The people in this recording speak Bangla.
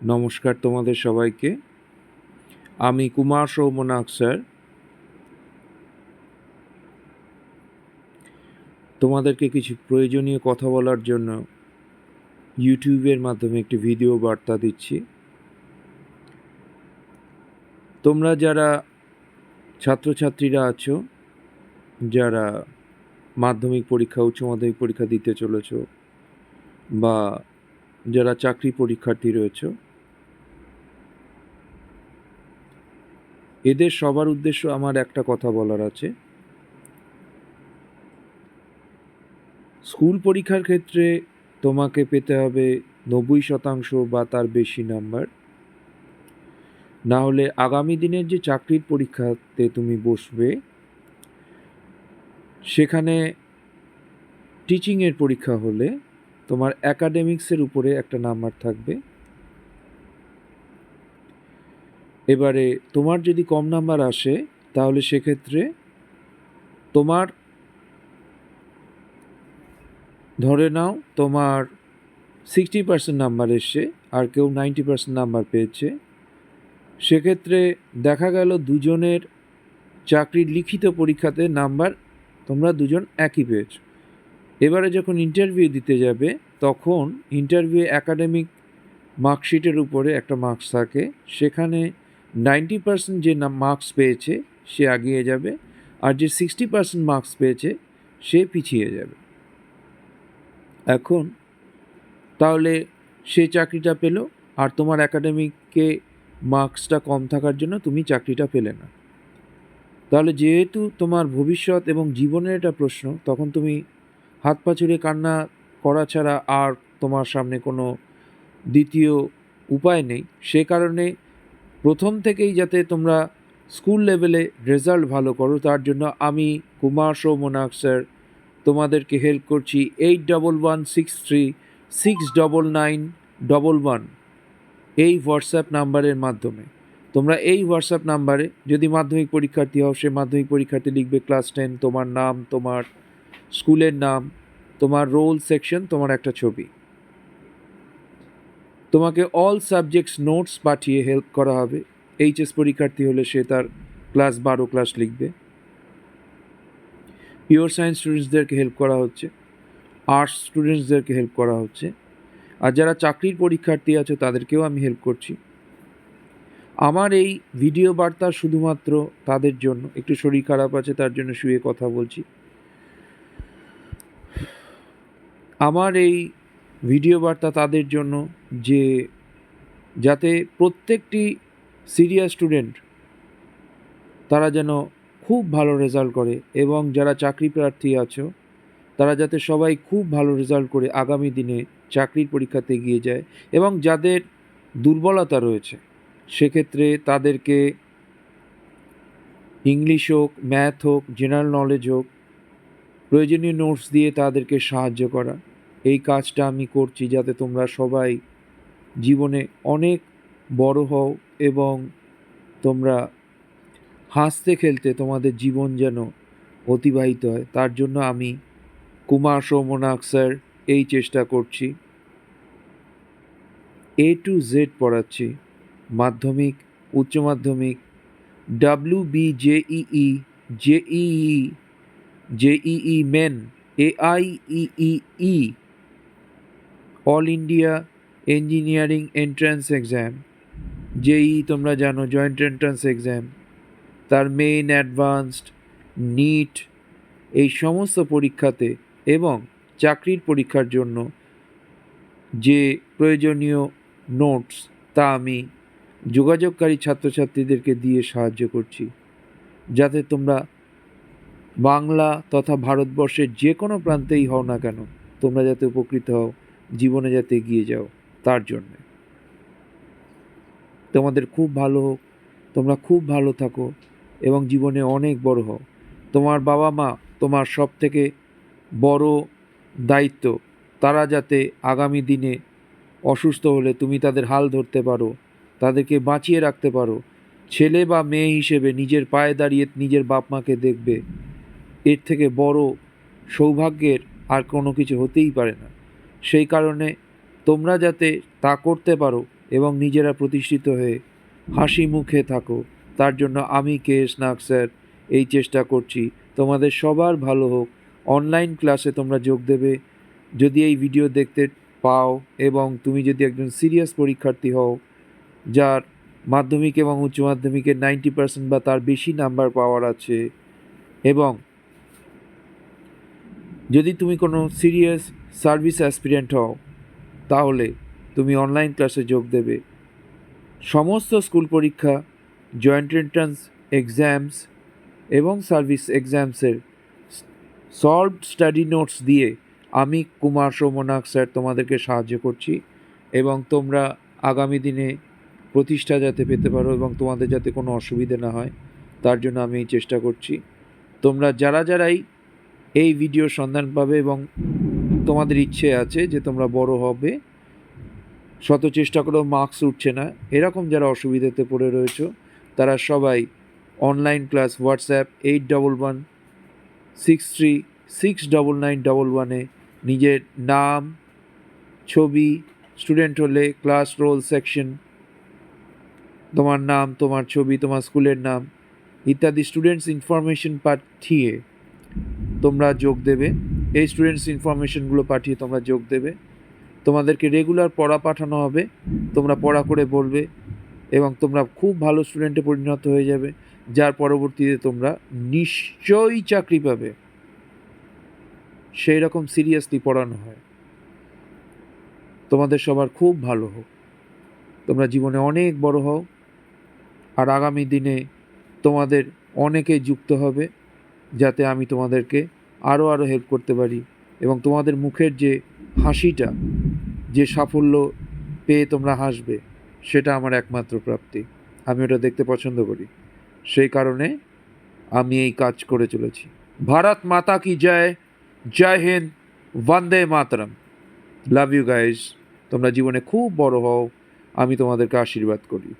নমস্কার তোমাদের সবাইকে। আমি কুমার সৌমনাথ স্যার তোমাদেরকে কিছু প্রয়োজনীয় কথা বলার জন্য ইউটিউবের মাধ্যমে একটি ভিডিও বার্তা দিচ্ছি। তোমরা যারা ছাত্রছাত্রীরা আছো, যারা মাধ্যমিক পরীক্ষা উচ্চ মাধ্যমিক পরীক্ষা দিতে চলেছ বা যারা চাকরি পরীক্ষার্থী রয়েছে, এদের সবার উদ্দেশ্য আমার একটা কথা বলার আছে। স্কুল পরীক্ষার ক্ষেত্রে তোমাকে পেতে হবে 90% বা তার বেশি নাম্বার, না হলে আগামী দিনের যে চাকরির পরীক্ষাতে তুমি বসবে সেখানে টিচিংয়ের পরীক্ষা হলে তোমার অ্যাকাডেমিক্সের উপরে একটা নাম্বার থাকবে। এবারে তোমার যদি কম নাম্বার আসে তাহলে সেক্ষেত্রে তোমার ধরে নাও তোমার 60% নাম্বার এসছে আর কেউ 90% নাম্বার পেয়েছে, সেক্ষেত্রে দেখা গেল দুজনের চাকরির লিখিত পরীক্ষাতে নাম্বার তোমরা দুজন একই পেয়েছ। এবারে যখন ইন্টারভিউ দিতে যাবে তখন ইন্টারভিউ অ্যাকাডেমিক মার্কশিটের উপরে একটা মার্কস থাকে, সেখানে 90% যে মার্কস পেয়েছে সে এগিয়ে যাবে আর যে 60% মার্কস পেয়েছে সে পিছিয়ে যাবে। এখন তাহলে সে চাকরিটা পেল আর তোমার অ্যাকাডেমিকে মার্কসটা কম থাকার জন্য তুমি চাকরিটা পেলে না। তাহলে যেহেতু তোমার ভবিষ্যৎ এবং জীবনের একটা প্রশ্ন, তখন তুমি হাত পা ছুড়ে কান্না করা ছাড়া আর তোমার সামনে কোনো দ্বিতীয় উপায় নেই। সে কারণে প্রথম থেকেই যাতে তোমরা স্কুল লেভেলে রেজাল্ট ভালো করো, তার জন্য আমি কুমার সৌমনাথ স্যার তোমাদেরকে হেল্প করছি 8116369911 এই হোয়াটসঅ্যাপ নাম্বারের মাধ্যমে। তোমরা এই হোয়াটসঅ্যাপ নাম্বারে যদি মাধ্যমিক পরীক্ষার্থী হও, সে মাধ্যমিক পরীক্ষার্থী লিখবে ক্লাস 10, তোমার নাম, তোমার স্কুলের নাম, তোমার রোল, সেকশন, তোমার একটা ছবি। তোমাকে অল সাবজেক্টস নোটস পাঠিয়ে হেল্প করা হবে। এইচএস পরীক্ষার্থী হলে সে তার ক্লাস 12 ক্লাস লিখবে। পিওর সায়েন্স স্টুডেন্টসদেরকে হেল্প করা হচ্ছে, আর্টস স্টুডেন্টসদেরকে হেল্প করা হচ্ছে, আর যারা চাকরির পরীক্ষার্থী আছে তাদেরকেও আমি হেল্প করছি। আমার এই ভিডিও বার্তা শুধুমাত্র তাদের জন্য, একটু শরীর খারাপ আছে তার জন্য শুয়ে কথা বলছি। আমার এই ভিডিও বার্তা তাদের জন্য যে যাতে প্রত্যেকটি সিরিয়াস স্টুডেন্ট তারা যেন খুব ভালো রেজাল্ট করে, এবং যারা চাকরি প্রার্থী আছো তারা যাতে সবাই খুব ভালো রেজাল্ট করে আগামী দিনে চাকরির পরীক্ষাতে এগিয়ে যায়। এবং যাদের দুর্বলতা রয়েছে সেক্ষেত্রে তাদেরকে ইংলিশ হোক, ম্যাথ হোক, জেনারেল নলেজ হোক, প্রয়োজনীয় নোটস দিয়ে তাদেরকে সাহায্য করা। এই কাজটা আমি করছি যাতে তোমরা সবাই জীবনে অনেক বড় হও এবং তোমরা হাসতে খেলতে তোমাদের জীবন যেন অতিবাহিত হয়, তার জন্য আমি কুমার সৌমনাথ স্যার এই চেষ্টা করছি। A to Z পড়াচ্ছি, মাধ্যমিক, উচ্চ মাধ্যমিক, WBJEE, JEE, JEE main, AIEEE, all India engineering entrance exam, JEE তোমরা জানো জয়েন্ট এন্ট্রান্স এক্সাম, তার মেইন, অ্যাডভান্সড, নিট, এই সমস্ত পরীক্ষাতে এবং চাকরির পরীক্ষার জন্য যে প্রয়োজনীয় নোটস তা আমি যোগাযোগকারী ছাত্রছাত্রীদেরকে দিয়ে সাহায্য করছি, যাতে তোমরা বাংলা তথা ভারতবর্ষের যে কোনো প্রান্তেই হও না কেন তোমরা যাতে উপকৃত হও, জীবনে যাতে এগিয়ে যাও, তার জন্যে। তোমাদের খুব ভালো হোক, তোমরা খুব ভালো থাকো এবং জীবনে অনেক বড় হও। তোমার বাবা মা তোমার সব থেকে বড় দায়িত্ব, তারা যাতে আগামী দিনে অসুস্থ হলে তুমি তাদের হাল ধরতে পারো, তাদেরকে বাঁচিয়ে রাখতে পারো। ছেলে বা মেয়ে হিসেবে নিজের পায়ে দাঁড়িয়ে নিজের বাপ মাকে দেখবে, এর থেকে বড় সৌভাগ্যের আর কোনো কিছু হতেই পারে না। সেই কারণে তোমরা যাতে তা করতে পারো এবং নিজেরা প্রতিষ্ঠিত হয়ে হাসি মুখে থাকো, তার জন্য আমি কেএস নাগ স্যার এই চেষ্টা করছি তোমাদের সবার ভালো হোক। অনলাইন ক্লাসে তোমরা যোগ দেবে যদি এই ভিডিও দেখতে পাও এবং তুমি যদি একজন সিরিয়াস পরীক্ষার্থী হও যার মাধ্যমিক এবং উচ্চ মাধ্যমিকে 90% বা তার বেশি নাম্বার পাওয়ার আছে, এবং যদি তুমি কোনো সিরিয়াস সার্ভিস অ্যাসপিরেন্ট হও তাহলে তুমি অনলাইন ক্লাসে যোগ দেবে। সমস্ত স্কুল পরীক্ষা, জয়েন্ট এন্ট্রান্স এক্সামস এবং সার্ভিস এক্সামসের সলভড স্টাডি নোটস দিয়ে আমি কুমার সৌম্যনাথ স্যার তোমাদেরকে সাহায্য করছি এবং তোমরা আগামী দিনে প্রতিষ্ঠা যাতে পেতে পারো এবং তোমাদের যাতে কোনো অসুবিধে না হয় তার জন্য আমি এই চেষ্টা করছি। তোমরা যারাই এই ভিডিওর সন্ধান পাবে এবং তোমাদের ইচ্ছে আছে যে তোমরা বড় হবে, শত চেষ্টা করেও মার্কস উঠছে না, এরকম যারা অসুবিধাতে পড়ে রয়েছো তারা সবাই অনলাইন ক্লাস হোয়াটসঅ্যাপ 8113369911 নিজের নাম, ছবি, স্টুডেন্ট হলে ক্লাস রোল সেকশন, তোমার নাম, তোমার ছবি, তোমার স্কুলের নাম ইত্যাদি স্টুডেন্টস ইনফরমেশন পাঠিয়ে তোমরা যোগ দেবে। এই স্টুডেন্টস ইনফরমেশনগুলো পাঠিয়ে তোমরা যোগ দেবে। তোমাদেরকে রেগুলার পড়া পাঠানো হবে, তোমরা পড়া করে বলবে এবং তোমরা খুব ভালো স্টুডেন্টে পরিণত হয়ে যাবে, যার পরবর্তীতে তোমরা নিশ্চয়ই চাকরি পাবে। সেই রকম সিরিয়াসলি পড়ানো হয়। তোমাদের সবার খুব ভালো হোক, তোমরা জীবনে অনেক বড় হও, আর আগামী দিনে তোমাদের অনেকে যুক্ত হবে যাতে আমি তোমাদেরকে আরও হেল্প করতে পারি এবং তোমাদের মুখের যে হাসিটা, যে সাফল্য পেয়ে তোমরা হাসবে, সেটা আমার একমাত্র প্রাপ্তি। আমি ওটা দেখতে পছন্দ করি, সেই কারণে আমি এই কাজ করে চলেছি। ভারত মাতা কি জয়, জয় Hind, Vande Mataram. Love you guys. তোমরা জীবনে খুব বড় হও, আমি তোমাদেরকে আশীর্বাদ করি।